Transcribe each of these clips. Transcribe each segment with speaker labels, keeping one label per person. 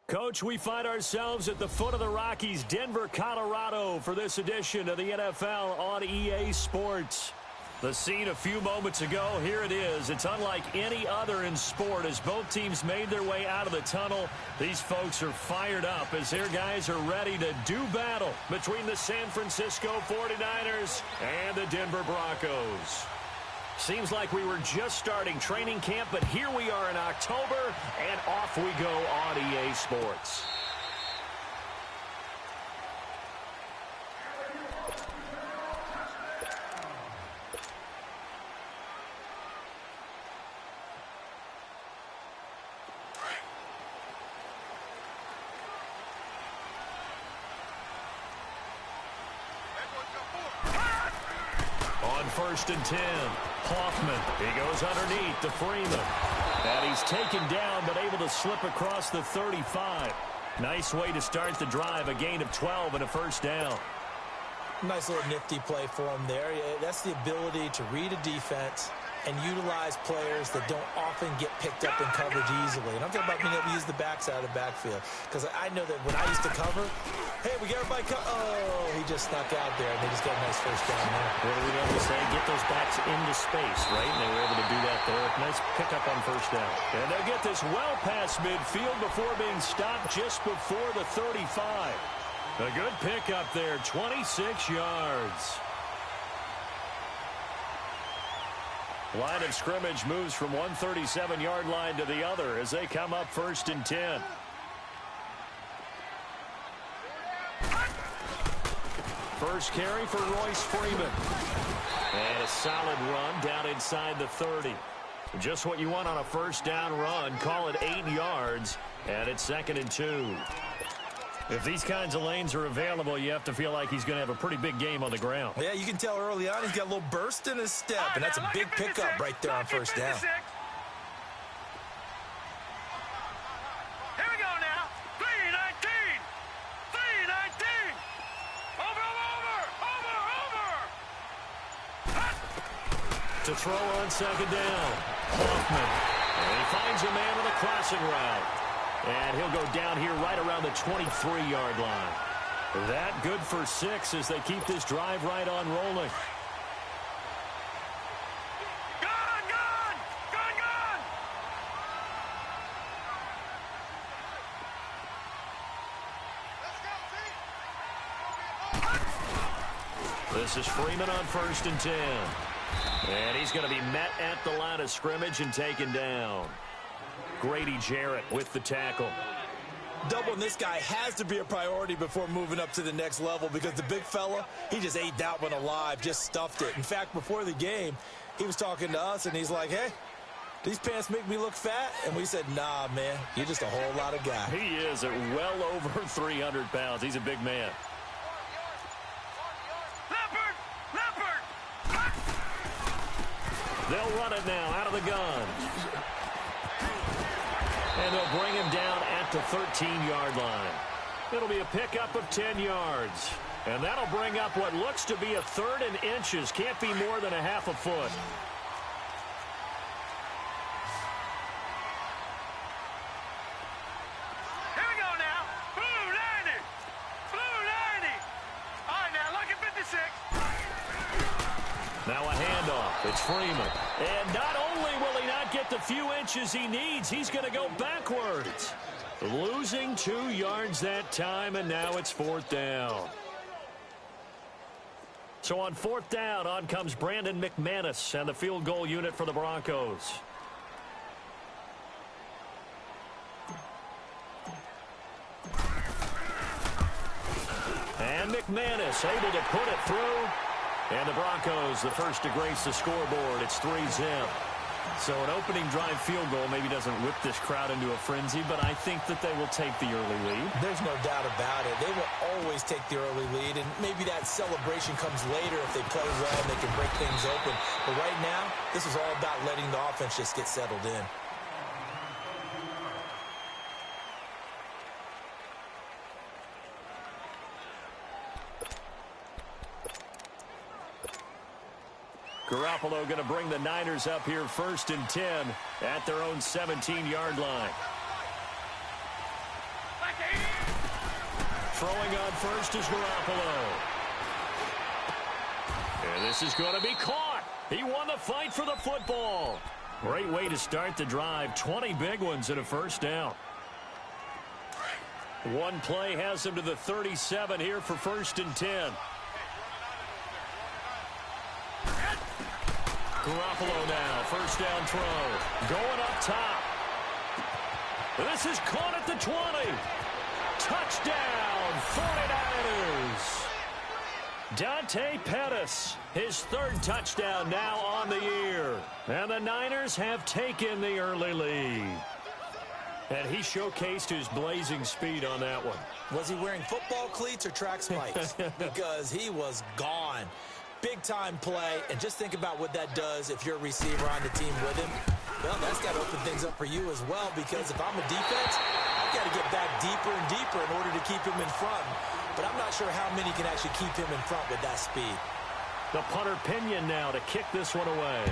Speaker 1: Coach, we find ourselves at the foot of the Rockies, Denver, Colorado, for this edition of the NFL on EA Sports. The scene a few moments ago, here it is. It's unlike any other in sport as both teams made their way out of the tunnel. These folks are fired up as their guys are ready to do battle between the San Francisco 49ers and the Denver Broncos. Seems like we were just starting training camp, but here we are in October, and off we go on EA Sports. On 1st and 10, Hoffman. He goes underneath to Freeman. And he's taken down, but able to slip across the 35. Nice way to start the drive, a gain of 12 and a first down.
Speaker 2: Nice little nifty play for him there. That's the ability to read a defense and utilize players that don't often get picked up in coverage easily. And I'm talking about being able to use the backside of the backfield. Because I know that when I used to cover, hey, we got everybody oh, he just snuck out there, and they just got a nice first down there.
Speaker 1: What do we normally say? Get those backs into space, right? And they were able to do that there. Nice pickup on first down. And they'll get this well past midfield before being stopped just before the 35. A good pickup there, 26 yards. Line of scrimmage moves from one 37-yard line to the other as they come up 1st and 10. First carry for Royce Freeman. And a solid run down inside the 30. Just what you want on a first down run. Call it 8 yards, and it's 2nd and 2. If these kinds of lanes are available, you have to feel like he's going to have a pretty big game on the ground.
Speaker 2: Yeah, you can tell early on he's got a little burst in his step, and that's a big pickup right there on first down.
Speaker 3: Here we go now. 3-19. 3-19. Over.
Speaker 1: To throw on 2nd down, Hoffman. And he finds a man with a crossing route. And he'll go down here right around the 23-yard line. That good for 6 as they keep this drive right on rolling. This is Freeman on 1st and 10. And he's going to be met at the line of scrimmage and taken down. Grady Jarrett with the tackle.
Speaker 2: Doubling this guy has to be a priority before moving up to the next level because the big fella, he just ate that one alive, just stuffed it. In fact, before the game, he was talking to us, and he's like, hey, these pants make me look fat? And we said, nah, man, you're just a whole lot of guy.
Speaker 1: He is at well over 300 pounds. He's a big man. They'll run it now out of the gun. And they'll bring him down at the 13-yard line. It'll be a pickup of 10 yards. And that'll bring up what looks to be a 3rd and inches. Can't be more than a half a foot.
Speaker 3: Here we go now. Blue 90. Blue 90. All right, now look at 56.
Speaker 1: Now a handoff. It's Freeman. And not only will he not get the few inches he needs, he's going to go backwards. Losing 2 yards that time, and now it's 4th down. So on 4th down, on comes Brandon McManus and the field goal unit for the Broncos. And McManus able to put it through. And the Broncos, the first to grace the scoreboard. It's 3-0. So an opening drive field goal maybe doesn't whip this crowd into a frenzy, but I think that they will take the early lead.
Speaker 2: There's no doubt about it. They will always take the early lead, and maybe that celebration comes later if they play well and they can break things open. But right now, this is all about letting the offense just get settled in.
Speaker 1: Garoppolo going to bring the Niners up here 1st and 10 at their own 17-yard line. Throwing on first is Garoppolo. And this is going to be caught. He won the fight for the football. Great way to start the drive. 20 big ones and a first down. One play has him to the 37 here for 1st and 10. Garoppolo now, first down throw. Going up top. This is caught at the 20. Touchdown, 49ers. Dante Pettis, his 3rd touchdown now on the year. And the Niners have taken the early lead. And he showcased his blazing speed on that one.
Speaker 2: Was he wearing football cleats or track spikes? Because he was gone. Big-time play, and just think about what that does if you're a receiver on the team with him. Well, that's got to open things up for you as well, because if I'm a defense, I've got to get back deeper and deeper in order to keep him in front. But I'm not sure how many can actually keep him in front with that speed.
Speaker 1: The punter Pinion now to kick this one away.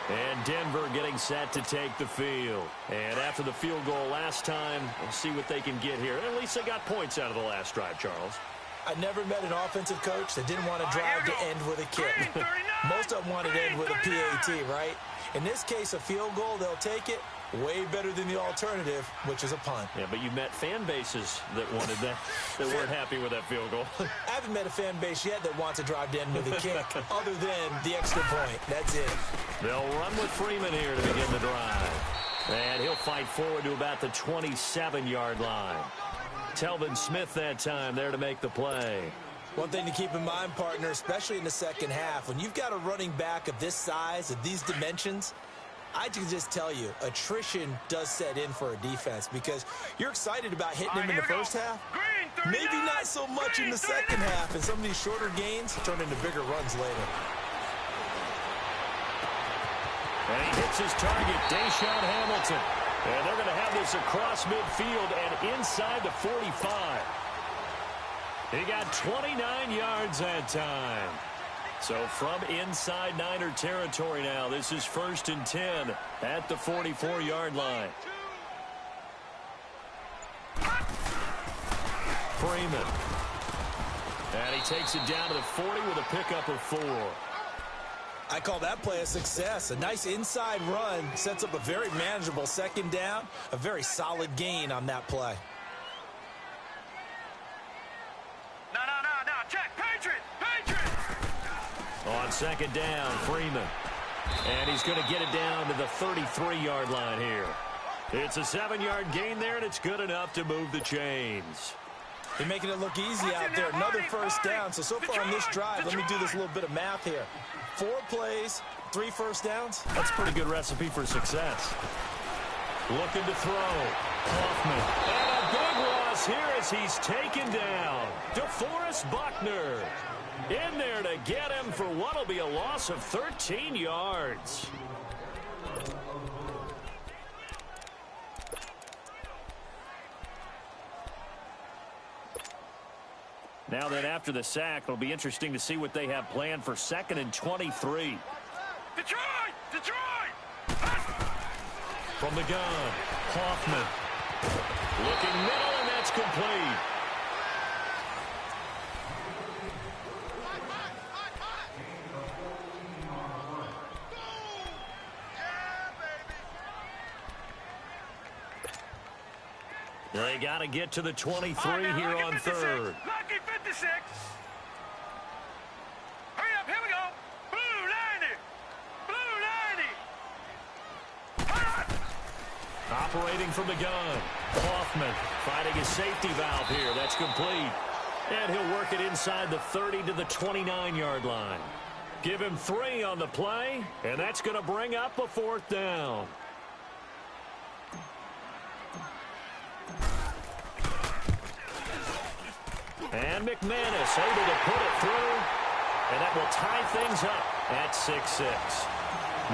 Speaker 1: And Denver getting set to take the field. And after the field goal last time, we'll see what they can get here. At least they got points out of the last drive, Charles.
Speaker 2: I never met an offensive coach that didn't want to drive to end with a kick. Most of them wanted to end with a PAT, right? In this case, a field goal, they'll take it. Way better than the alternative, which is a punt.
Speaker 1: Yeah, but you met fan bases that wanted that, that weren't happy with that field goal.
Speaker 2: I haven't met a fan base yet that wants to drive to end with a kick, other than the extra point. That's it.
Speaker 1: They'll run with Freeman here to begin the drive. And he'll fight forward to about the 27-yard line. Telvin Smith that time there to make the play.
Speaker 2: One thing to keep in mind, partner, especially in the second half, when you've got a running back of this size, of these dimensions, I can just tell you, attrition does set in for a defense because you're excited about hitting him in the first half. Maybe not so much in the second half, and some of these shorter gains turn into bigger runs later.
Speaker 1: And he hits his target, Deshaun Hamilton. And they're going to have this across midfield and inside the 45. He got 29 yards that time. So from inside Niner territory now, this is 1st and 10 at the 44-yard line. Freeman. And he takes it down to the 40 with a pickup of 4.
Speaker 2: I call that play a success. A nice inside run sets up a very manageable second down, a very solid gain on that play.
Speaker 3: No, check, Patriot.
Speaker 1: On second down, Freeman. And he's going to get it down to the 33-yard line here. It's a 7-yard gain there, and it's good enough to move the chains.
Speaker 2: They're making it look easy out there. Another first down. So far on this drive, let me do this little bit of math here. 4 plays, 3 first downs.
Speaker 1: That's a pretty good recipe for success. Looking to throw. Kaufman. And a big loss here as he's taken down. DeForest Buckner in there to get him for what will be a loss of 13 yards. Now then, after the sack, it'll be interesting to see what they have planned for 2nd and 23.
Speaker 3: Detroit!
Speaker 1: From the gun, Kaufman. Looking middle, and that's complete. They got to get to the 23 here on 3rd.
Speaker 3: Lucky 56. Hurry up, here we go. Blue 90.
Speaker 1: Operating from the gun. Kaufman finding his safety valve here. That's complete. And he'll work it inside the 30 to the 29-yard line. Give him 3 on the play, and that's going to bring up a 4th down. And McManus able to put it through, and that will tie things up at 6-6.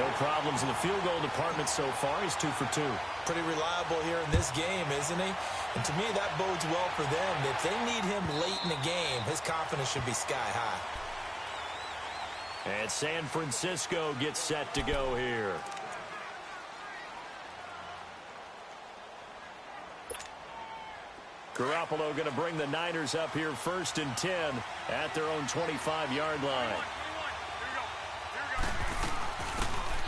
Speaker 1: No problems in the field goal department so far. He's 2 for 2.
Speaker 2: Pretty reliable here in this game, isn't he? And to me, that bodes well for them. If they need him late in the game, his confidence should be sky high.
Speaker 1: And San Francisco gets set to go here. Garoppolo going to bring the Niners up here 1st and 10 at their own 25-yard line.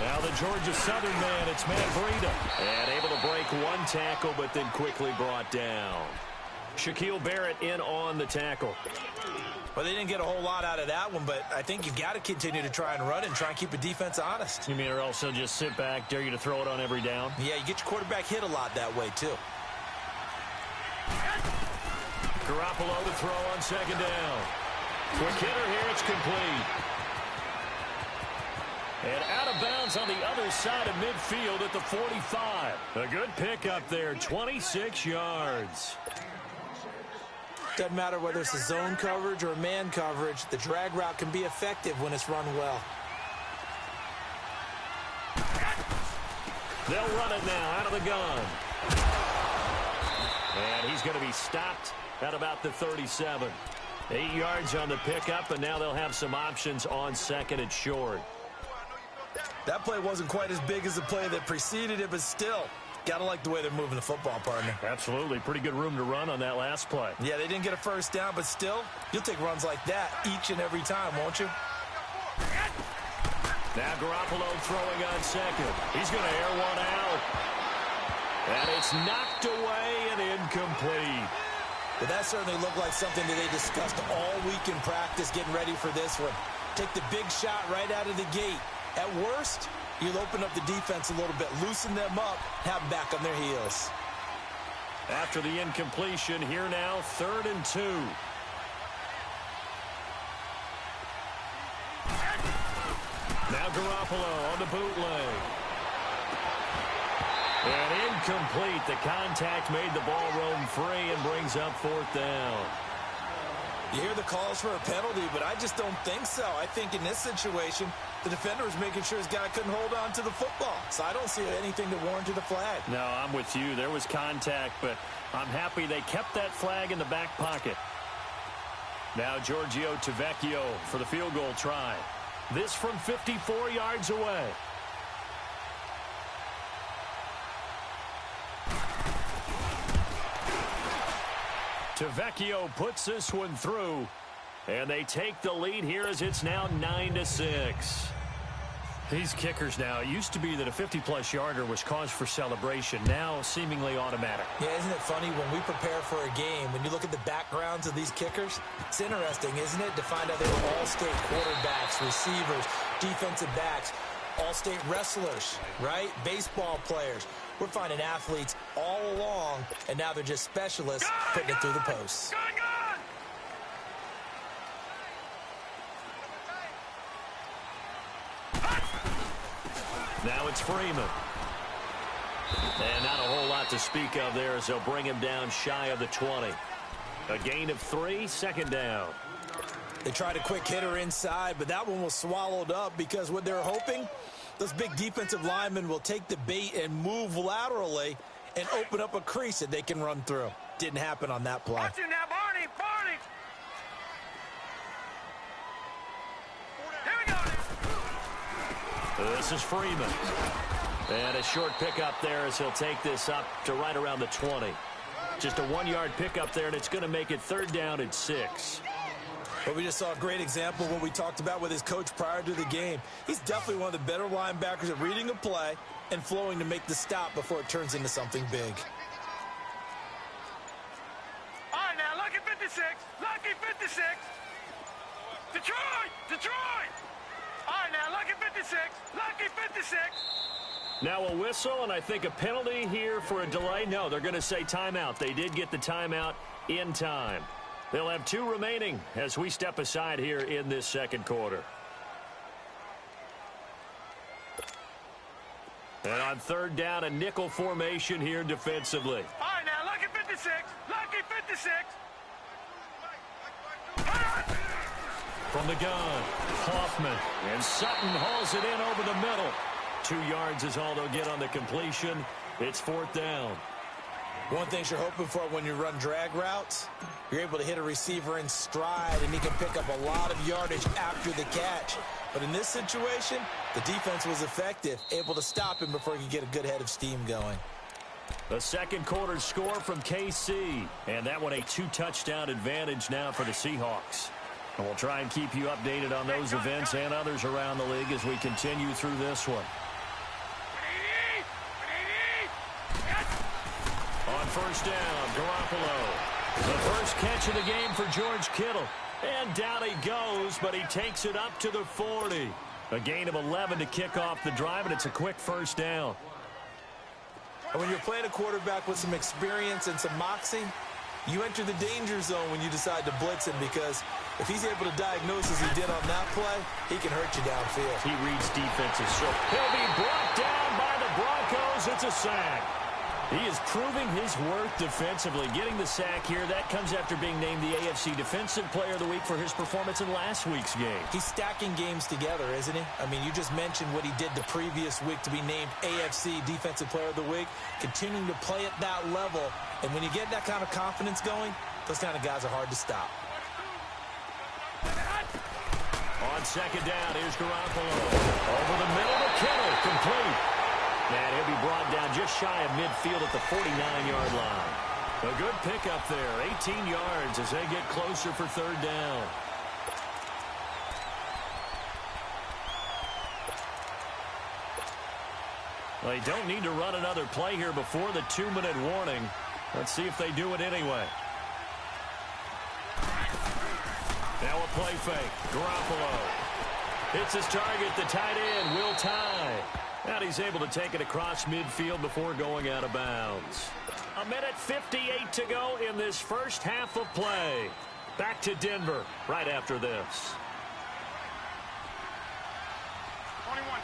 Speaker 1: Now the Georgia Southern man, it's Matt Breida. And able to break one tackle, but then quickly brought down. Shaquille Barrett in on the tackle.
Speaker 2: Well, they didn't get a whole lot out of that one, but I think you've got to continue to try and run and try and keep the defense honest.
Speaker 1: You mean or else they'll just sit back, dare you to throw it on every down?
Speaker 2: Yeah, you get your quarterback hit a lot that way, too.
Speaker 1: Garoppolo to throw on 2nd down. Quick hitter here, it's complete. And out of bounds on the other side of midfield at the 45. A good pickup there, 26 yards.
Speaker 2: Doesn't matter whether it's a zone coverage or a man coverage, the drag route can be effective when it's run well.
Speaker 1: They'll run it now out of the gun. And he's going to be stopped at about the 37. 8 yards on the pickup, and now they'll have some options on 2nd and short.
Speaker 2: That play wasn't quite as big as the play that preceded it, but still, got to like the way they're moving the football, partner.
Speaker 1: Absolutely. Pretty good room to run on that last play.
Speaker 2: Yeah, they didn't get a 1st down, but still, you'll take runs like that each and every time, won't you?
Speaker 1: Now Garoppolo throwing on 2nd. He's going to air one out. And it's knocked away and incomplete.
Speaker 2: But that certainly looked like something that they discussed all week in practice getting ready for this one. Take the big shot right out of the gate. At worst, you'll open up the defense a little bit, loosen them up, have them back on their heels.
Speaker 1: After the incompletion, here now, 3rd and 2. Now Garoppolo on the bootleg. And incomplete. The contact made the ball roam free and brings up 4th down.
Speaker 2: You hear the calls for a penalty, but I just don't think so. I think in this situation, the defender was making sure his guy couldn't hold on to the football. So I don't see anything that warranted a flag.
Speaker 1: No, I'm with you. There was contact, but I'm happy they kept that flag in the back pocket. Now Giorgio Tavecchio for the field goal try. This from 54 yards away. Tavecchio puts this one through, and they take the lead here as it's now 9-6. These kickers now, it used to be that a 50-plus yarder was cause for celebration, now seemingly automatic.
Speaker 2: Yeah, isn't it funny when we prepare for a game, when you look at the backgrounds of these kickers, it's interesting, isn't it, to find out they were all-state quarterbacks, receivers, defensive backs, all-state wrestlers, right? Baseball players. We're finding athletes all along, and now they're just specialists putting it through the posts.
Speaker 1: Now it's Freeman. And not a whole lot to speak of there as they'll bring him down shy of the 20. A gain of 3, 2nd down.
Speaker 2: They tried a quick hitter inside, but that one was swallowed up because what they're hoping, those big defensive linemen will take the bait and move laterally and open up a crease that they can run through. Didn't happen on that play.
Speaker 3: Watch him now, Barney! Barney! Here we go!
Speaker 1: This is Freeman. And a short pickup there as he'll take this up to right around the 20. Just a 1-yard pickup there, and it's going to make it 3rd down and 6.
Speaker 2: But we just saw a great example of what we talked about with his coach prior to the game. He's definitely one of the better linebackers at reading a play and flowing to make the stop before it turns into something big.
Speaker 3: All right, now, lucky 56. Lucky 56. Detroit! Detroit! All right, now, lucky 56. Lucky 56.
Speaker 1: Now a whistle, and I think a penalty here for a delay. No, they're going to say timeout. They did get the timeout in time. They'll have 2 remaining as we step aside here in this 2nd quarter. And on 3rd down, a nickel formation here defensively.
Speaker 3: All right, now, lucky 56. Lucky 56.
Speaker 1: From the gun, Hoffman. And Sutton hauls it in over the middle. 2 yards is all they'll get on the completion. It's 4th down.
Speaker 2: One thing you're hoping for when you run drag routes, you're able to hit a receiver in stride, and he can pick up a lot of yardage after the catch. But in this situation, the defense was effective, able to stop him before he could get a good head of steam going.
Speaker 1: The second quarter score from KC, and that one a 2-touchdown advantage now for the Seahawks. And we'll try and keep you updated on those events and others around the league as we continue through this one. On first down, Garoppolo. The first catch of the game for George Kittle. And down he goes, but he takes it up to the 40. A gain of 11 to kick off the drive, and it's a quick first down.
Speaker 2: And when you're playing a quarterback with some experience and some moxie, you enter the danger zone when you decide to blitz him, because if he's able to diagnose as he did on that play, he can hurt you downfield.
Speaker 1: He reads defenses, so he'll be brought down by the Broncos. It's a sack. He is proving his worth defensively, getting the sack here. That comes after being named the AFC Defensive Player of the Week for his performance in last week's game. He's stacking games together, isn't he? I mean, you just mentioned what he did the previous week to be named AFC Defensive Player of the Week, continuing to play at that level. And when you get that kind of confidence going, those kind of guys are hard to stop. On second down, here's Garoppolo. Over the middle to Kittle, complete. And he'll be brought down just shy of midfield at the 49-yard line. A good pickup there, 18 yards as they get closer for third down. They don't need to run another play here before the 2-minute warning. Let's see if they do it anyway. Now a play fake. Garoppolo hits his target, the tight end, Will Tye. And he's able to take it across midfield before going out of bounds. 1:58 to go in this first half of play. Back to Denver right after this.
Speaker 3: 21.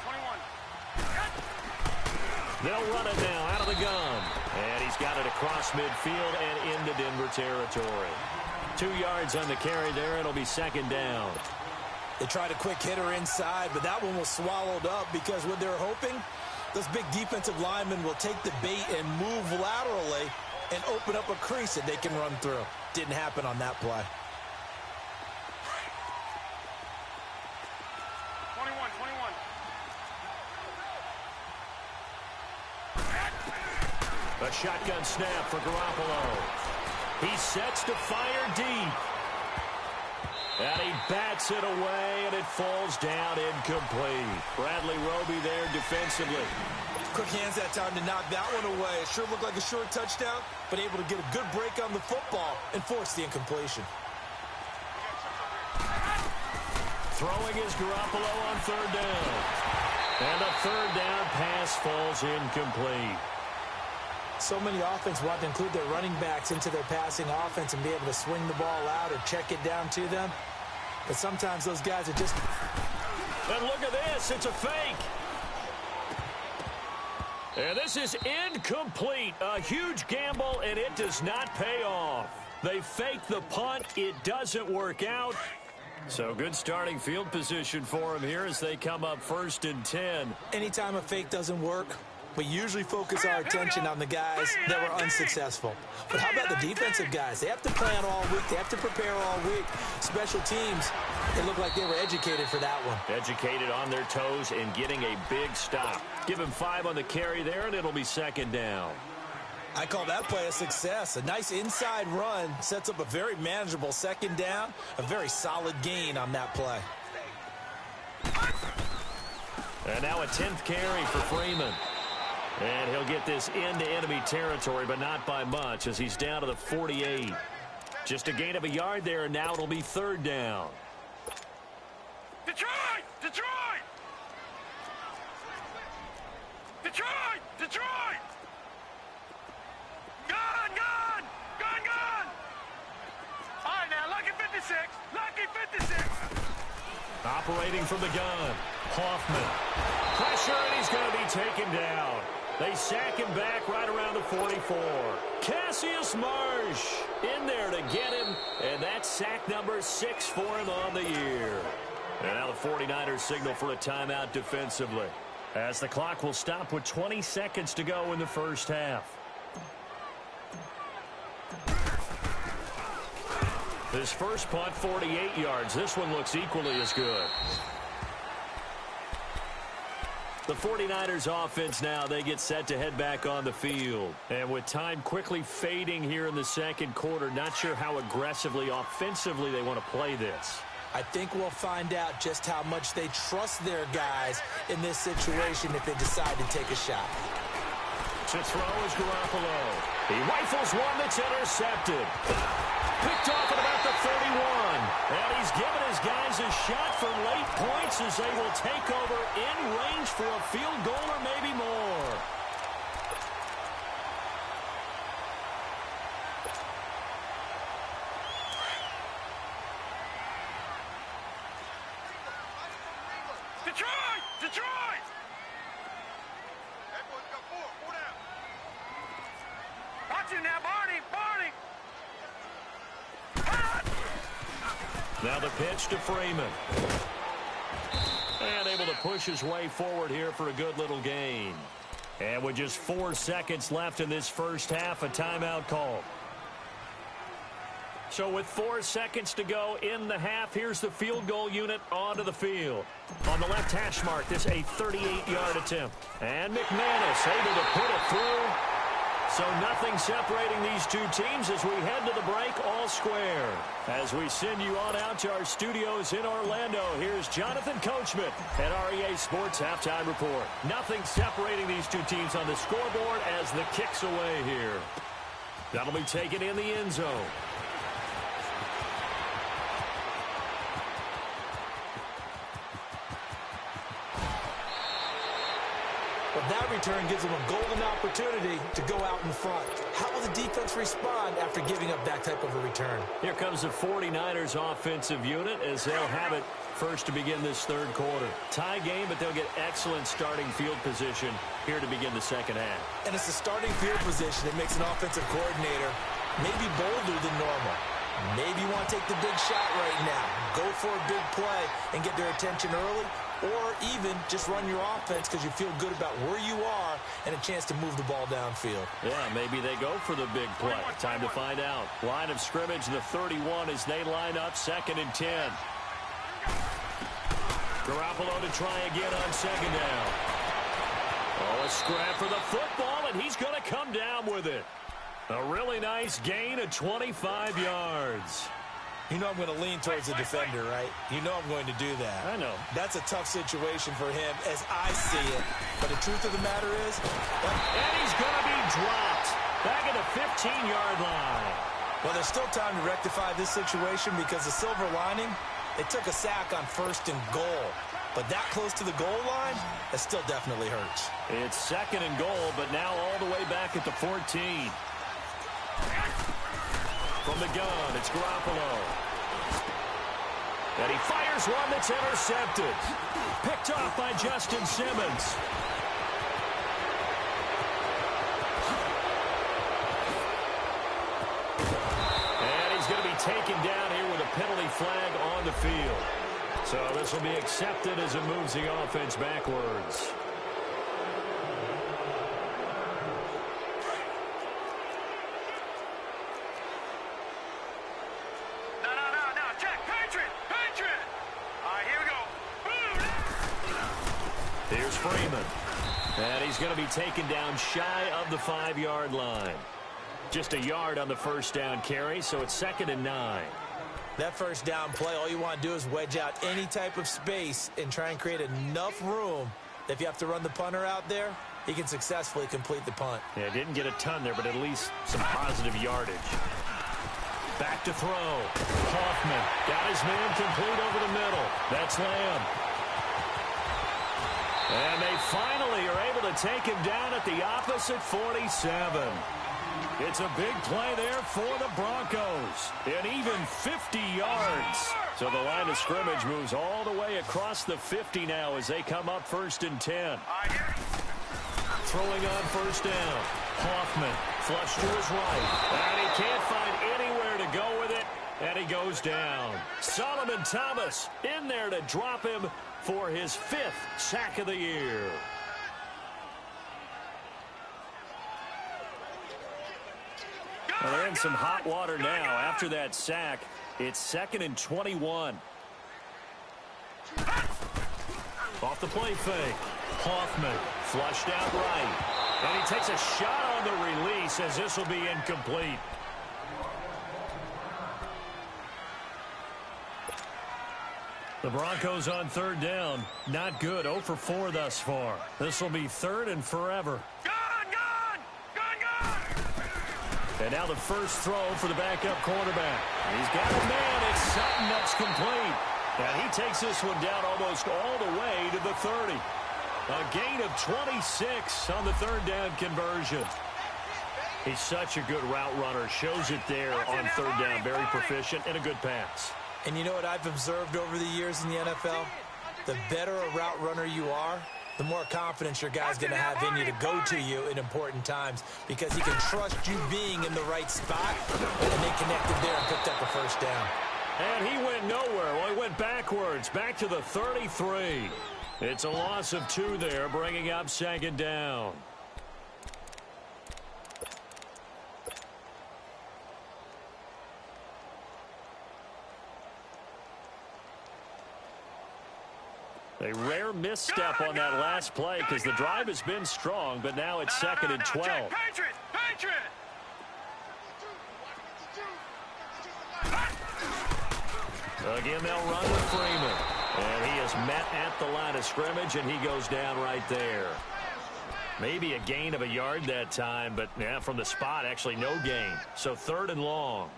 Speaker 1: They'll run it now out of the gun. And he's got it across midfield and into Denver territory. 2 yards on the carry there. It'll be second down.
Speaker 2: They tried a quick hitter inside, but that one was swallowed up because what they're hoping, those big defensive linemen will take the bait and move laterally and open up a crease that they can run through. Didn't happen on that play.
Speaker 3: 21.
Speaker 1: A shotgun snap for Garoppolo. He sets to fire deep. And he bats it away, and it falls down incomplete. Bradley Roby there defensively.
Speaker 2: Quick hands that time to knock that one away. It sure looked like a short touchdown, but able to get a good break on the football and force the incompletion.
Speaker 1: Throwing is Garoppolo on third down. And a third down pass falls incomplete.
Speaker 2: So many offenses want to include their running backs into their passing offense and be able to swing the ball out or check it down to them. But sometimes those guys are just...
Speaker 1: And look at this. It's a fake. And this is incomplete. A huge gamble, and it does not pay off. They fake the punt. It doesn't work out. So good starting field position for them here as they come up 1st and 10.
Speaker 2: Anytime a fake doesn't work, we usually focus our attention on the guys that were unsuccessful. But how about the defensive guys? They have to plan all week. They have to prepare all week. Special teams, it looked like they were educated for that one.
Speaker 1: Educated on their toes and getting a big stop. Give him 5 on the carry there, and it'll be second down.
Speaker 2: I call that play a success. A nice inside run sets up a very manageable second down. A very solid gain on that play.
Speaker 1: And now a 10th carry for Freeman. And he'll get this into enemy territory, but not by much as he's down to the 48. Just a gain of a yard there, and now it'll be third down.
Speaker 3: Detroit! Detroit! Detroit! Detroit! Gone! Gone! Gone! Gone! All right, now, lucky 56. Lucky 56.
Speaker 1: Operating from the gun, Hoffman. Pressure, and he's going to be taken down. They sack him back right around the 44. Cassius Marsh in there to get him, and that's sack number 6 for him on the year. And now the 49ers signal for a timeout defensively, as the clock will stop with 20 seconds to go in the first half. This first punt, 48 yards. This one looks equally as good. The 49ers offense now, they get set to head back on the field. And with time quickly fading here in the second quarter, not sure how aggressively, offensively they want to play this.
Speaker 2: I think we'll find out just how much they trust their guys in this situation if they decide to take a shot.
Speaker 1: To throw is Garoppolo. He rifles one that's intercepted. Picked off at about the 31. And he's given his guys a shot for late points as they will take over in range for a field goal or maybe more.
Speaker 3: Detroit! Detroit! That boy's got four down. Watch him now, Barney! Barney!
Speaker 1: Now the pitch to Freeman. And able to push his way forward here for a good little gain. And with just 4 seconds left in this first half, a timeout call. So with 4 seconds to go in the half, here's the field goal unit onto the field. On the left hash mark, this a 38-yard attempt. And McManus able to put it through. So nothing separating these two teams as we head to the break all square. As we send you on out to our studios in Orlando, here's Jonathan Coachman at REA Sports Halftime Report. Nothing separating these two teams on the scoreboard as the kick's away here. That'll be taken in the end zone.
Speaker 2: But that return gives them a golden opportunity to go out in front. How will the defense respond after giving up that type of a return?
Speaker 1: Here comes the 49ers offensive unit as they'll have it first to begin this third quarter. Tie game, but they'll get excellent starting field position here to begin the second half.
Speaker 2: And it's the starting field position that makes an offensive coordinator maybe bolder than normal. Maybe you want to take the big shot right now. Go for a big play and get their attention early, or even just run your offense because you feel good about where you are and a chance to move the ball downfield.
Speaker 1: Yeah, maybe they go for the big play. Time to find out. Line of scrimmage, the 31 as they line up, 2nd and 10. Garoppolo to try again on 2nd down. Oh, a scrap for the football, and he's going to come down with it. A really nice gain of 25 yards.
Speaker 2: You know I'm going to lean towards the defender, right? You know I'm going to do that.
Speaker 1: I know.
Speaker 2: That's a tough situation for him as I see it. But the truth of the matter is...
Speaker 1: And he's going to be dropped back at the 15-yard line.
Speaker 2: Well, there's still time to rectify this situation because the silver lining, they took a sack on 1st and goal. But that close to the goal line, that still definitely hurts.
Speaker 1: It's 2nd and goal, but now all the way back at the 14. From the gun, it's Garoppolo. And he fires one that's intercepted. Picked off by Justin Simmons. And he's going to be taken down here with a penalty flag on the field. So this will be accepted as it moves the offense backwards. Here's Freeman. And he's going to be taken down shy of the 5-yard line. Just a yard on the first down carry, so it's 2nd and 9.
Speaker 2: That first down play, all you want to do is wedge out any type of space and try and create enough room that if you have to run the punter out there, he can successfully complete the punt.
Speaker 1: Yeah, didn't get a ton there, but at least some positive yardage. Back to throw. Hoffman got his man complete over the middle. That's Lamb. And they finally are able to take him down at the opposite 47. It's a big play there for the Broncos. An even 50 yards. So the line of scrimmage moves all the way across the 50 now as they come up 1st and 10. Throwing on 1st down. Hoffman flush to his right. And he can't find anywhere to go with it. And he goes down. Solomon Thomas in there to drop him for his 5th sack of the year. Well, they're in some hot water now after that sack. It's 2nd and 21. Off the play fake. Hoffman flushed out right. And he takes a shot on the release as this will be incomplete. The Broncos on 3rd down. Not good. 0 for 4 thus far. This will be 3rd and forever.
Speaker 3: Gone!
Speaker 1: And now the first throw for the backup quarterback. He's got a man. It's Sutton that's complete. And he takes this one down almost all the way to the 30. A gain of 26 on the 3rd down conversion. He's such a good route runner. Shows it there on 3rd down. Very proficient and a good pass.
Speaker 2: And you know what I've observed over the years in the NFL? The better a route runner you are, the more confidence your guy's going to have in you to go to you in important times because he can trust you being in the right spot, and they connected there and picked up a first down.
Speaker 1: And he went nowhere. Well, he went backwards, back to the 33. It's a loss of 2 there, bringing up 2nd down. A rare misstep on that last play because the drive has been strong, but now it's 2nd and 12.
Speaker 3: Patriot!
Speaker 1: Again, they'll run with Freeman. And he is met at the line of scrimmage, and he goes down right there. Maybe a gain of a yard that time, but yeah, from the spot, actually no gain. So 3rd and long.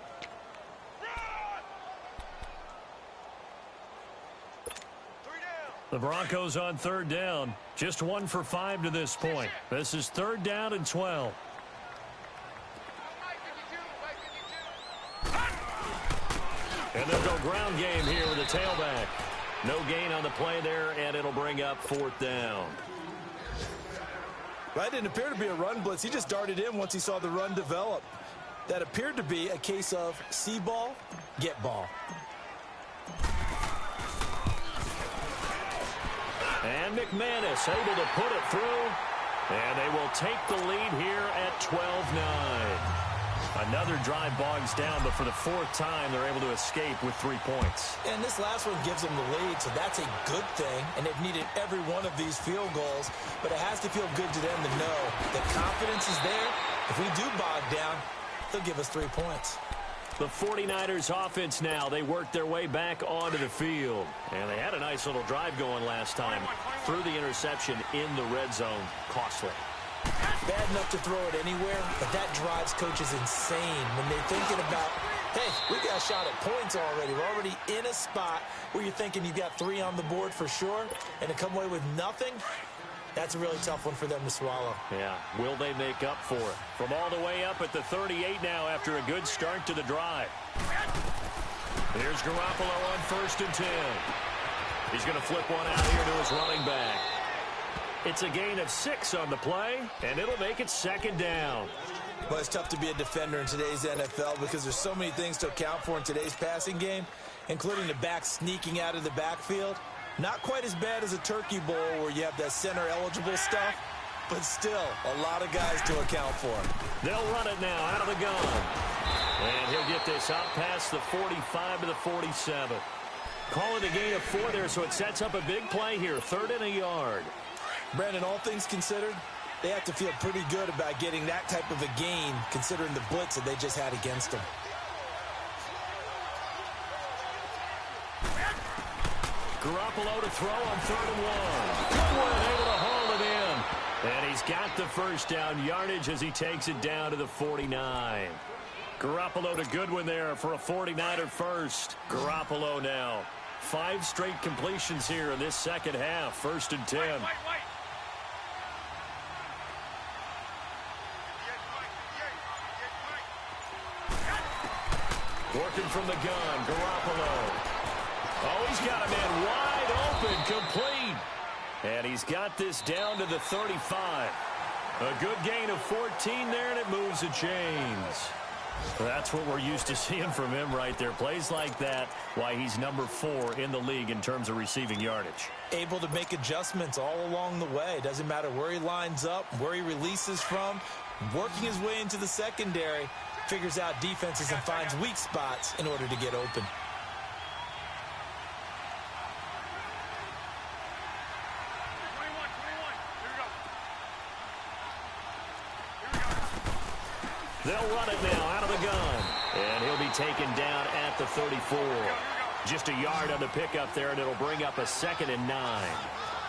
Speaker 1: The Broncos on 3rd down. Just 1 for 5 to this point. This is 3rd down and 12. And they'll go ground game here with a tailback. No gain on the play there, and it'll bring up 4th down.
Speaker 2: Right, didn't appear to be a run blitz. He just darted in once he saw the run develop. That appeared to be a case of see ball, get ball.
Speaker 1: And McManus able to put it through. And they will take the lead here at 12-9. Another drive bogs down, but for the 4th time, they're able to escape with 3 points.
Speaker 2: And this last one gives them the lead, so that's a good thing. And they've needed every one of these field goals, but it has to feel good to them to know that confidence is there. If we do bog down, they'll give us 3 points.
Speaker 1: The 49ers offense now, they work their way back onto the field. And they had a nice little drive going last time. Threw the interception in the red zone. Costly.
Speaker 2: Bad enough to throw it anywhere, but that drives coaches insane when they're thinking about, hey, we got a shot at points already. We're already in a spot where you're thinking you've got 3 on the board for sure, and to come away with nothing, that's a really tough one for them to swallow.
Speaker 1: Yeah, will they make up for it? From all the way up at the 38 now after a good start to the drive. Here's Garoppolo on 1st and 10. He's going to flip one out here to his running back. It's a gain of 6 on the play, and it'll make it 2nd down.
Speaker 2: Well, it's tough to be a defender in today's NFL because there's so many things to account for in today's passing game, including the back sneaking out of the backfield. Not quite as bad as a turkey bowl where you have that center-eligible stuff, but still a lot of guys to account for.
Speaker 1: They'll run it now out of the gun. And he'll get this out past the 45 to the 47. Call it a gain of 4 there, so it sets up a big play here. 3rd and a yard.
Speaker 2: Brandon, all things considered, they have to feel pretty good about getting that type of a gain considering the blitz that they just had against them.
Speaker 1: Garoppolo to throw on 3rd and 1. Good one, able to haul it in. And he's got the first down yardage as he takes it down to the 49. Garoppolo to Goodwin there for a 49er first. Garoppolo now. 5 straight completions here in this second half. 1st and 10.
Speaker 3: Wait.
Speaker 1: Working from the gun, Garoppolo. Oh, he's got a man wide open, complete. And he's got this down to the 35. A good gain of 14 there, and it moves the chains. That's what we're used to seeing from him right there. Plays like that, why he's number 4 in the league in terms of receiving yardage.
Speaker 2: Able to make adjustments all along the way. Doesn't matter where he lines up, where he releases from, working his way into the secondary. figures out defenses and finds weak spots in order to get open.
Speaker 1: They'll run it now out of the gun. And he'll be taken down at the 34. Just a yard on the pickup there, and it'll bring up a 2nd and 9.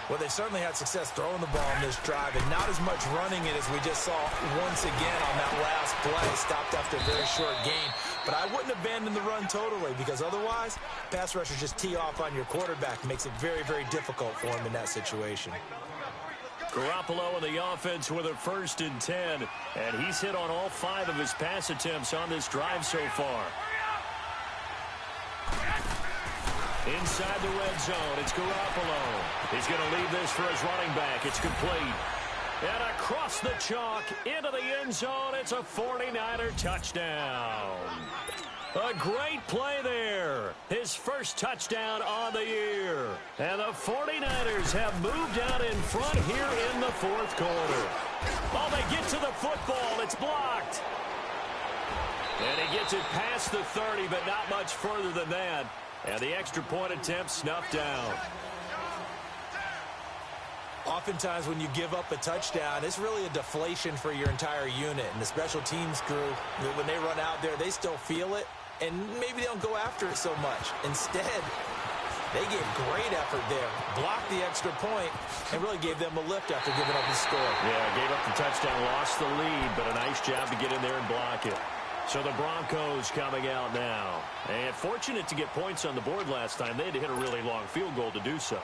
Speaker 2: Well, they certainly had success throwing the ball in this drive, and not as much running it as we just saw once again on that last play. Stopped after a very short gain. But I wouldn't abandon the run totally, because otherwise, pass rushers just tee off on your quarterback. It makes it very, very difficult for him in that situation.
Speaker 1: Garoppolo in the offense with a 1st and 10, and he's hit on all 5 of his pass attempts on this drive so far. Inside the red zone, it's Garoppolo. He's going to leave this for his running back. It's complete. And across the chalk, into the end zone, it's a 49er touchdown. A great play there. His first touchdown on the year. And the 49ers have moved out in front here in the 4th quarter. Oh, they get to the football. It's blocked. And he gets it past the 30, but not much further than that. And the extra point attempt snuffed down.
Speaker 2: Oftentimes when you give up a touchdown, it's really a deflation for your entire unit. And the special teams crew, when they run out there, they still feel it. And maybe they don't go after it so much. Instead, they gave great effort there. Blocked the extra point and really gave them a lift after giving up the score.
Speaker 1: Yeah, gave up the touchdown, lost the lead, but a nice job to get in there and block it. So the Broncos coming out now. And fortunate to get points on the board last time. They had to hit a really long field goal to do so.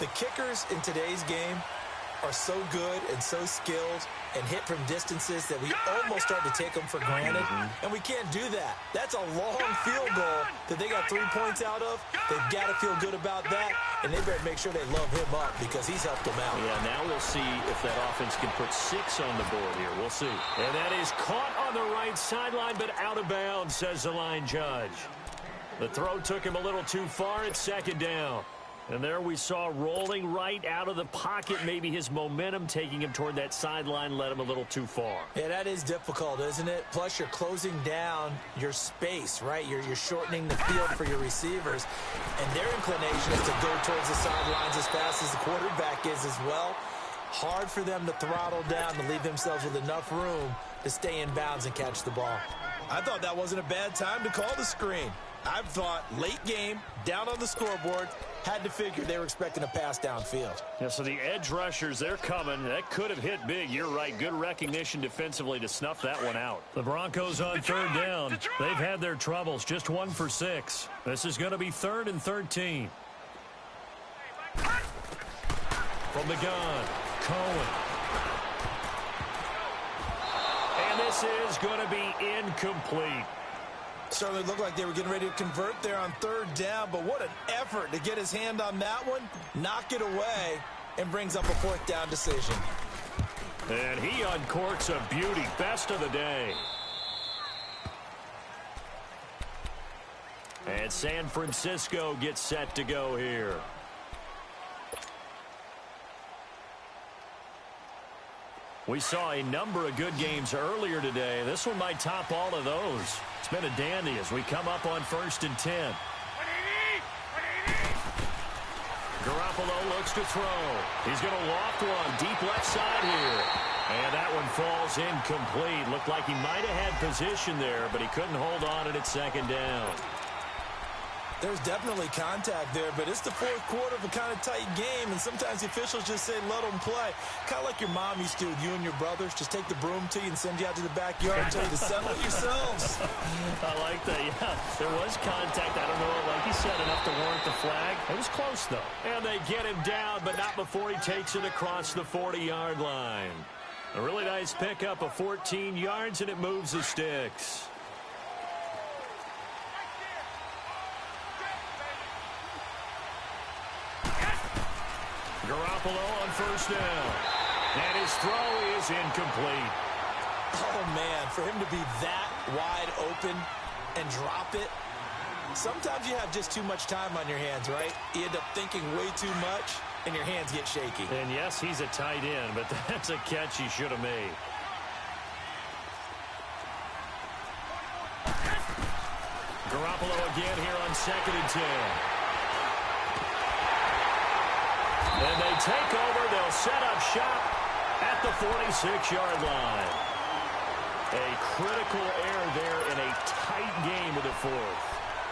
Speaker 2: The kickers in today's game are so good and so skilled and hit from distances that we almost start to take them for granted. And we can't do that. That's a long field goal that they got 3 points out of. They've got to feel good about that, and they better make sure they love him up because he's helped them out.
Speaker 1: Yeah, now we'll see if that offense can put 6 on the board here. We'll see. And that is caught on the right sideline, but out of bounds, says the line judge. The throw took him a little too far. It's 2nd down. And there we saw rolling right out of the pocket. Maybe his momentum taking him toward that sideline led him a little too far.
Speaker 2: Yeah, that is difficult, isn't it? Plus, you're closing down your space, right? You're shortening the field for your receivers. And their inclination is to go towards the sidelines as fast as the quarterback is as well. Hard for them to throttle down, to leave themselves with enough room to stay in bounds and catch the ball. I thought that wasn't a bad time to call the screen. I've thought late game, down on the scoreboard, had to figure they were expecting a pass downfield.
Speaker 1: Yeah, so the edge rushers, they're coming. That could have hit big. You're right. Good recognition defensively to snuff that one out. The Broncos on 3rd down. They've had their troubles. Just 1 for 6. This is going to be 3rd and 13. From the gun, Cohen. And this is going to be incomplete.
Speaker 2: Certainly looked like they were getting ready to convert there on 3rd down, but what an effort to get his hand on that one, knock it away, and brings up a 4th down decision.
Speaker 1: And he uncorks a beauty. Best of the day. And San Francisco gets set to go here. We saw a number of good games earlier today. This one might top all of those. It's been a dandy as we come up on 1st and 10. Garoppolo looks to throw. He's going to loft one deep left side here. And that one falls incomplete. Looked like he might have had position there, but he couldn't hold on it at 2nd down.
Speaker 2: There's definitely contact there, but it's the 4th quarter of a kind of tight game, and sometimes the officials just say, let them play. Kind of like your mom used to with you and your brothers. Just take the broom to you and send you out to the backyard and tell you to settle it yourselves.
Speaker 1: I like that, yeah. There was contact. I don't know, like you said, enough to warrant the flag. It was close, though. And they get him down, but not before he takes it across the 40-yard line. A really nice pickup of 14 yards, and it moves the sticks. Garoppolo on 1st down. And his throw is incomplete.
Speaker 2: Oh, man, for him to be that wide open and drop it. Sometimes you have just too much time on your hands, right? You end up thinking way too much, and your hands get shaky.
Speaker 1: And, yes, he's a tight end, but that's a catch he should have made. Garoppolo again here on 2nd and 10. And they take over. They'll set up shop at the 46-yard line. A critical error there in a tight game with a fourth.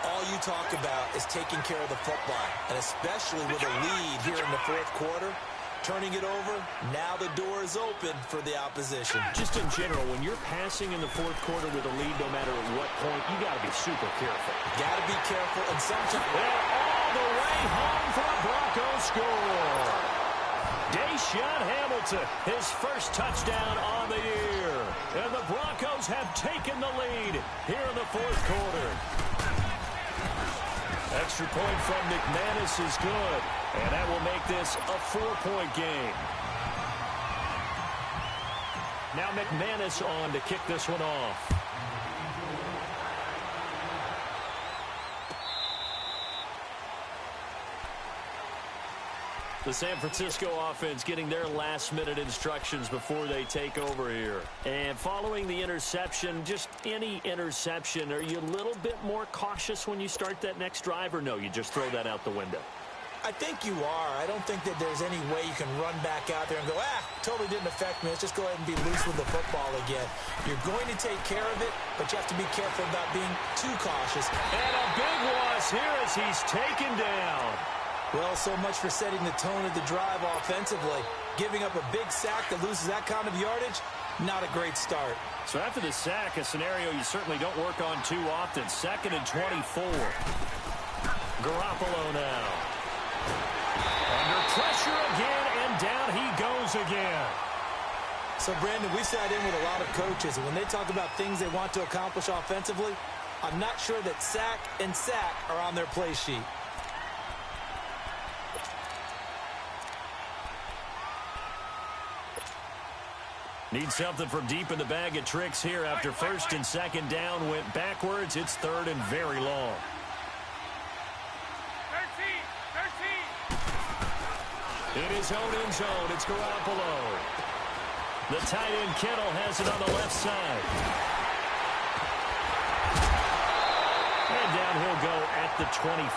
Speaker 2: All you talk about is taking care of the football, and especially with a lead here in the fourth quarter. Turning it over, now the door is open for the opposition.
Speaker 1: Just in general, when you're passing in the fourth quarter with a lead, no matter at what point, you got to be super careful.
Speaker 2: Got to be careful, and sometimes...
Speaker 1: They're all the way home for a Broncos score. Deshaun Hamilton, his first touchdown on the year. And the Broncos have taken the lead here in the fourth quarter. Extra point from McManus is good, and that will make this a 4-point game. Now McManus on to kick this one off. The San Francisco offense getting their last-minute instructions before they take over here. And following the interception, just any interception, are you a little bit more cautious when you start that next drive, or no, you just throw that out the window?
Speaker 2: I think you are. I don't think that there's any way you can run back out there and go, totally didn't affect me. Let's just go ahead and be loose with the football again. You're going to take care of it, but you have to be careful about being too cautious.
Speaker 1: And a big loss here as he's taken down.
Speaker 2: Well, so much for setting the tone of the drive offensively. Giving up a big sack that loses that kind of yardage, not a great start.
Speaker 1: So after the sack, a scenario you certainly don't work on too often. 2nd and 24. Garoppolo now. Under pressure again, and down he goes again.
Speaker 2: So, Brandon, we sat in with a lot of coaches, and when they talk about things they want to accomplish offensively, I'm not sure that sack and sack are on their play sheet.
Speaker 1: Need something from deep in the bag of tricks here after 1st and 2nd down went backwards. It's 3rd and very long.
Speaker 3: 13.
Speaker 1: In his own end zone, it's Garoppolo. The tight end Kittle has it on the left side. And down he'll go at the 25.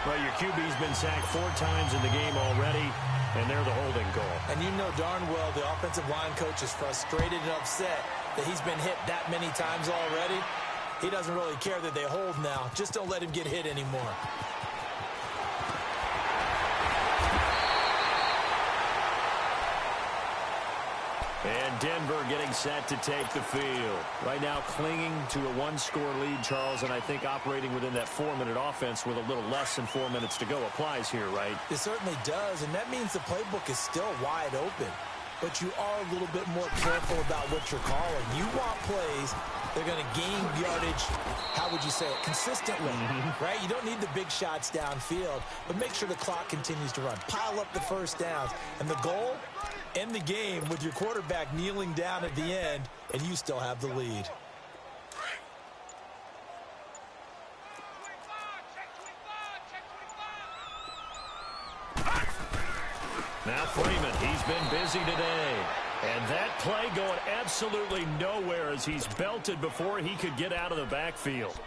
Speaker 1: Well, your QB's been sacked 4 times in the game already, and they're the holding call.
Speaker 2: And you know darn well the offensive line coach is frustrated and upset that he's been hit that many times already. He doesn't really care that they hold now. Just don't let him get hit anymore.
Speaker 1: And Denver getting set to take the field. Right now clinging to a 1-score lead, Charles, and I think operating within that 4-minute offense with a little less than 4 minutes to go applies here, right?
Speaker 2: It certainly does, and that means the playbook is still wide open. But you are a little bit more careful about what you're calling. You want plays that are going to gain yardage, how would you say it, consistently, right? You don't need the big shots downfield, but make sure the clock continues to run. Pile up the first downs. And the goal, end the game with your quarterback kneeling down at the end, and you still have the lead.
Speaker 1: Now Freeman, he's been busy today. And that play going absolutely nowhere as he's belted before he could get out of the backfield.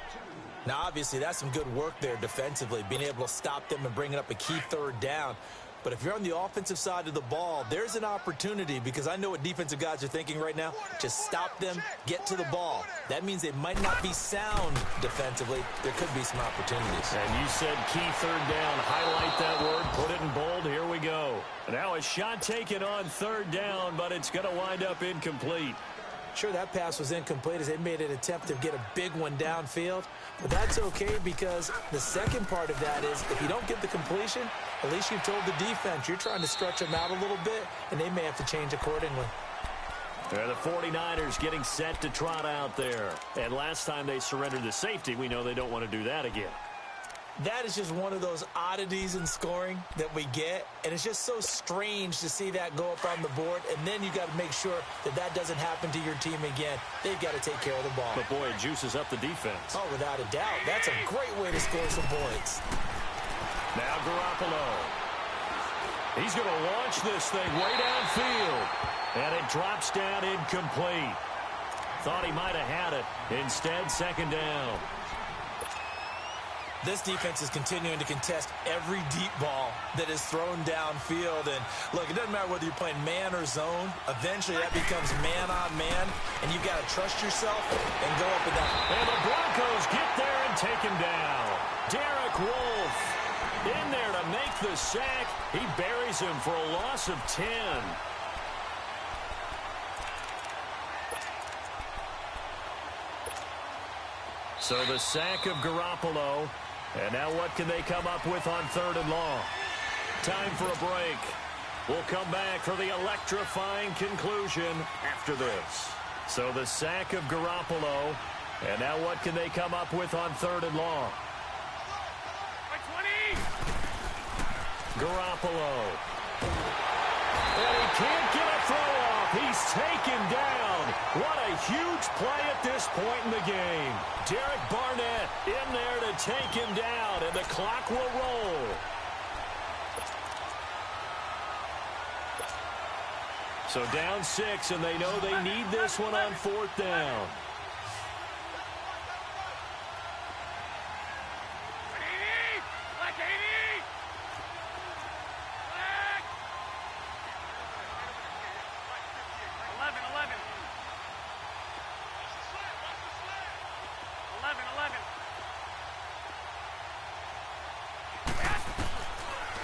Speaker 2: Now, obviously, that's some good work there defensively, being able to stop them and bringing up a key 3rd down. But if you're on the offensive side of the ball, there's an opportunity, because I know what defensive guys are thinking right now. Just stop them, get to the ball. That means they might not be sound defensively. There could be some opportunities.
Speaker 1: And you said key 3rd down. Highlight that word, put it in bold. Here we go. Now a shot taken on 3rd down, but it's going to wind up incomplete.
Speaker 2: Sure, that pass was incomplete as they made an attempt to get a big one downfield. But that's okay, because the second part of that is if you don't get the completion, at least you've told the defense you're trying to stretch them out a little bit, and they may have to change accordingly.
Speaker 1: The 49ers getting set to trot out there. And last time they surrendered the safety, we know they don't want to do that again.
Speaker 2: That is just one of those oddities in scoring that we get, and it's just so strange to see that go up on the board, and then you got to make sure that that doesn't happen to your team again. They've got to take care of the ball.
Speaker 1: But, boy, it juices up the defense.
Speaker 2: Oh, without a doubt. That's a great way to score some points.
Speaker 1: Now Garoppolo. He's going to launch this thing way downfield, and it drops down incomplete. Thought he might have had it. Instead, second down.
Speaker 2: This defense is continuing to contest every deep ball that is thrown downfield. And, look, it doesn't matter whether you're playing man or zone. Eventually, that becomes man-on-man, and you've got to trust yourself and go up with that.
Speaker 1: And the Broncos get there and take him down. Derek Wolfe in there to make the sack. He buries him for a loss of 10. So the sack of Garoppolo. And now what can they come up with on 3rd and long? Time for a break. We'll come back for the electrifying conclusion after this. So the sack of Garoppolo. And now what can they come up with on 3rd and long?
Speaker 3: 20.
Speaker 1: Garoppolo. And he can't get a throw off. He's taken down. What a huge play at this point in the game. Derek Barnett in there to take him down, and the clock will roll. So down 6, and they know they need this one on 4th down.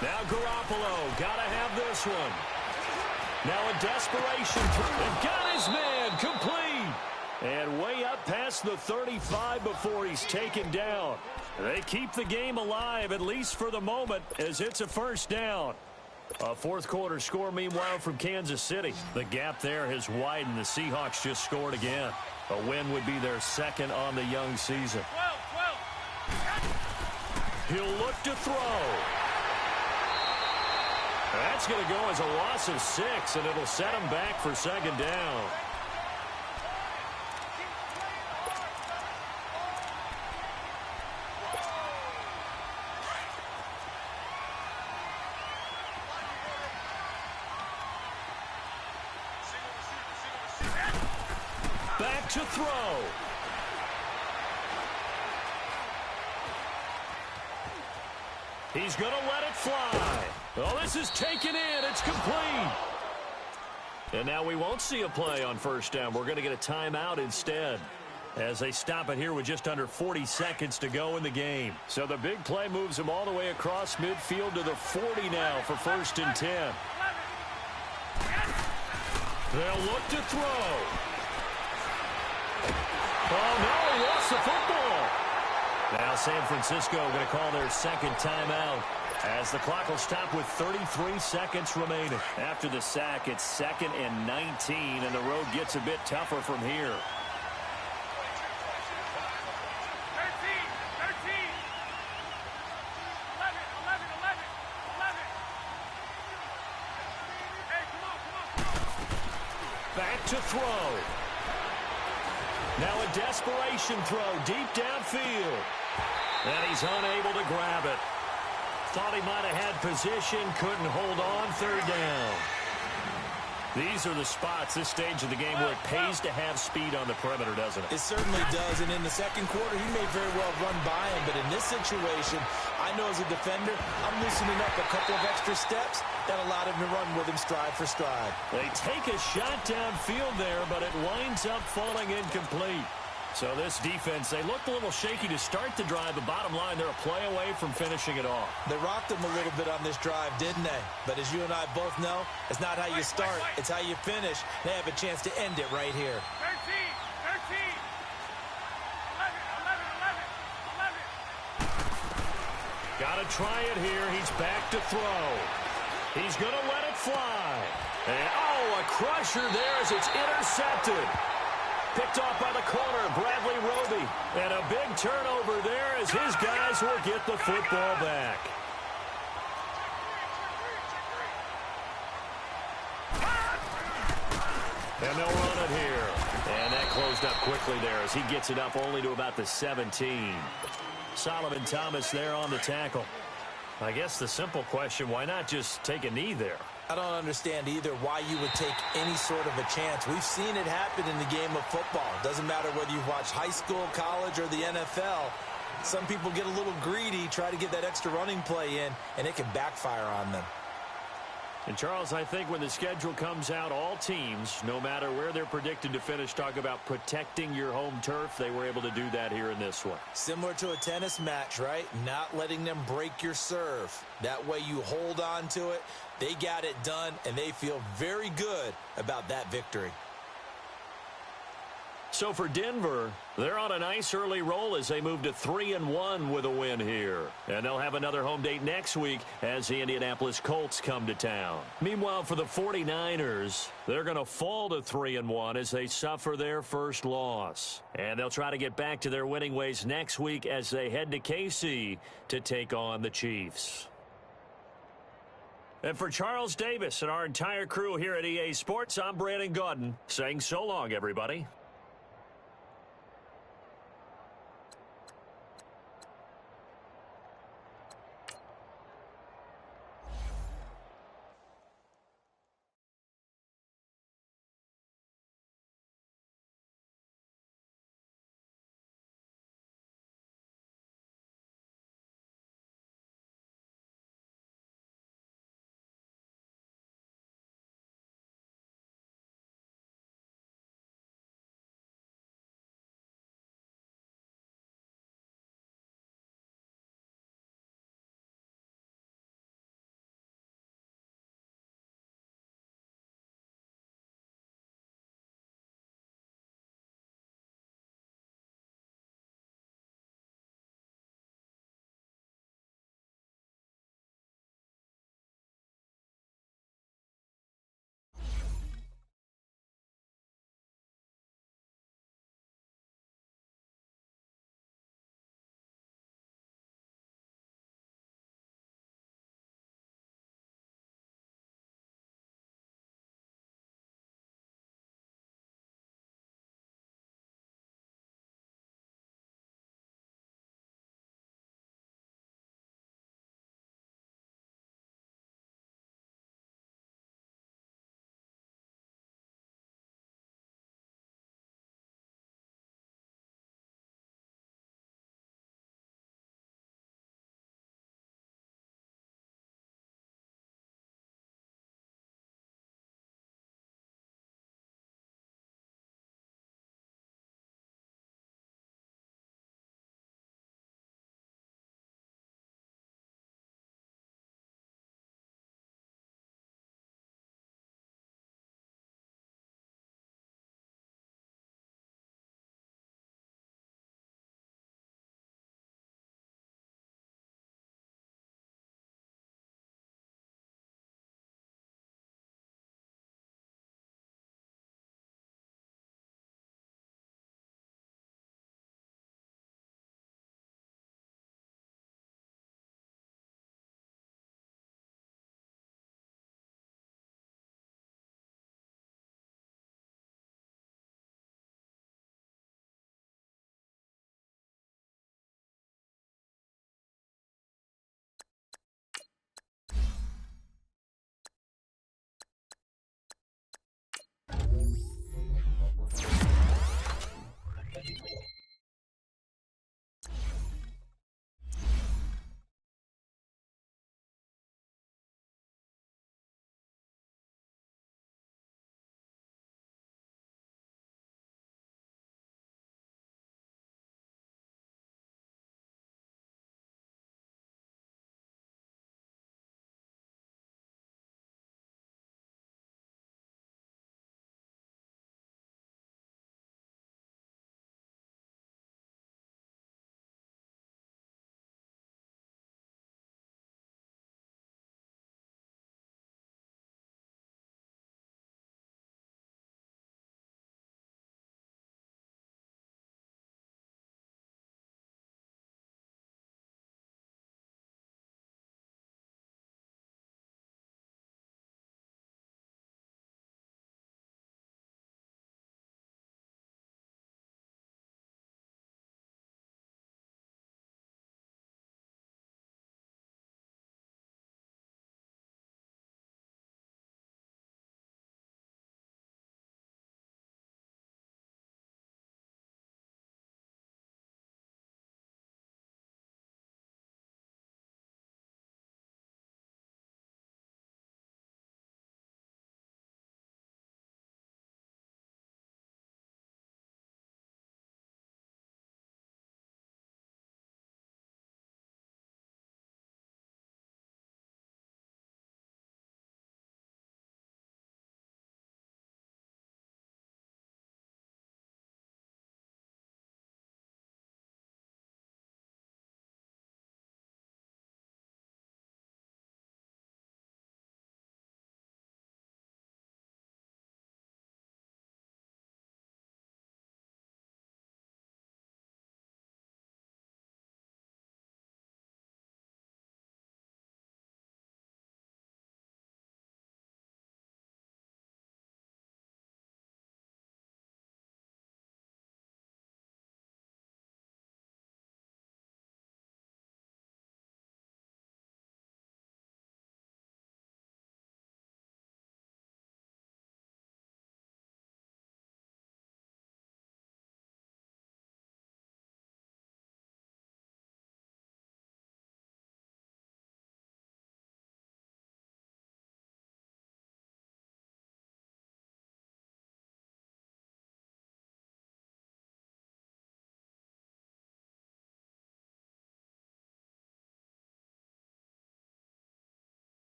Speaker 1: Now Garoppolo, gotta have this one. Now a desperation throw, and got his man, complete. And way up past the 35 before he's taken down. They keep the game alive, at least for the moment, as it's a 1st down. A 4th quarter score, meanwhile, from Kansas City. The gap there has widened. The Seahawks just scored again. A win would be their 2nd on the young season.
Speaker 3: 12.
Speaker 1: He'll look to throw. That's going to go as a loss of 6, and it'll set him back for 2nd down. Back to throw. He's going to let it fly. Oh, this is taken in. It's complete. And now we won't see a play on 1st down. We're going to get a timeout instead, as they stop it here with just under 40 seconds to go in the game. So the big play moves them all the way across midfield to the 40 now for 1st and 10. They'll look to throw. Oh, no, he lost the football. Now San Francisco going to call their 2nd timeout, as the clock will stop with 33 seconds remaining. After the sack, it's 2nd and 19, and the road gets a bit tougher from here.
Speaker 3: 13. 11. Hey, come on.
Speaker 1: Back to throw. Now a desperation throw deep downfield. And he's unable to grab it. Thought he might have had position, couldn't hold on, 3rd down. These are the spots, this stage of the game, where it pays to have speed on the perimeter, doesn't it?
Speaker 2: It certainly does, and in the 2nd quarter, he may very well run by him, but in this situation, I know as a defender, I'm loosening up a couple of extra steps that allowed him to run with him stride for stride.
Speaker 1: They take a shot downfield there, but it winds up falling incomplete. So this defense, they looked a little shaky to start the drive, but bottom line, they're a play away from finishing it off.
Speaker 2: They rocked him a little bit on this drive, didn't they? But as you and I both know, it's not how you start, it's how you finish. They have a chance to end it right here.
Speaker 3: 13. 11.
Speaker 1: Got to try it here. He's back to throw. He's going to let it fly. And, oh, a crusher there as it's intercepted. Picked off by the corner, Bradley Roby. And a big turnover there as his guys will get the football back. And they'll run it here. And that closed up quickly there as he gets it up only to about the 17. Solomon Thomas there on the tackle. I guess the simple question, why not just take a knee there?
Speaker 2: I don't understand either why you would take any sort of a chance. We've seen it happen in the game of football. Doesn't matter whether you've watched high school, college, or the NFL. Some people get a little greedy, try to get that extra running play in, and it can backfire on them.
Speaker 1: And, Charles, I think when the schedule comes out, all teams, no matter where they're predicted to finish, talk about protecting your home turf. They were able to do that here in this one.
Speaker 2: Similar to a tennis match, right? Not letting them break your serve. That way you hold on to it. They got it done, and they feel very good about that victory.
Speaker 1: So for Denver, they're on a nice early roll as they move to 3-1 with a win here. And they'll have another home date next week as the Indianapolis Colts come to town. Meanwhile, for the 49ers, they're going to fall to 3-1 as they suffer their first loss. And they'll try to get back to their winning ways next week as they head to KC to take on the Chiefs. And for Charles Davis and our entire crew here at EA Sports, I'm Brandon Gaudin saying so long, everybody.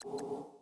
Speaker 4: you.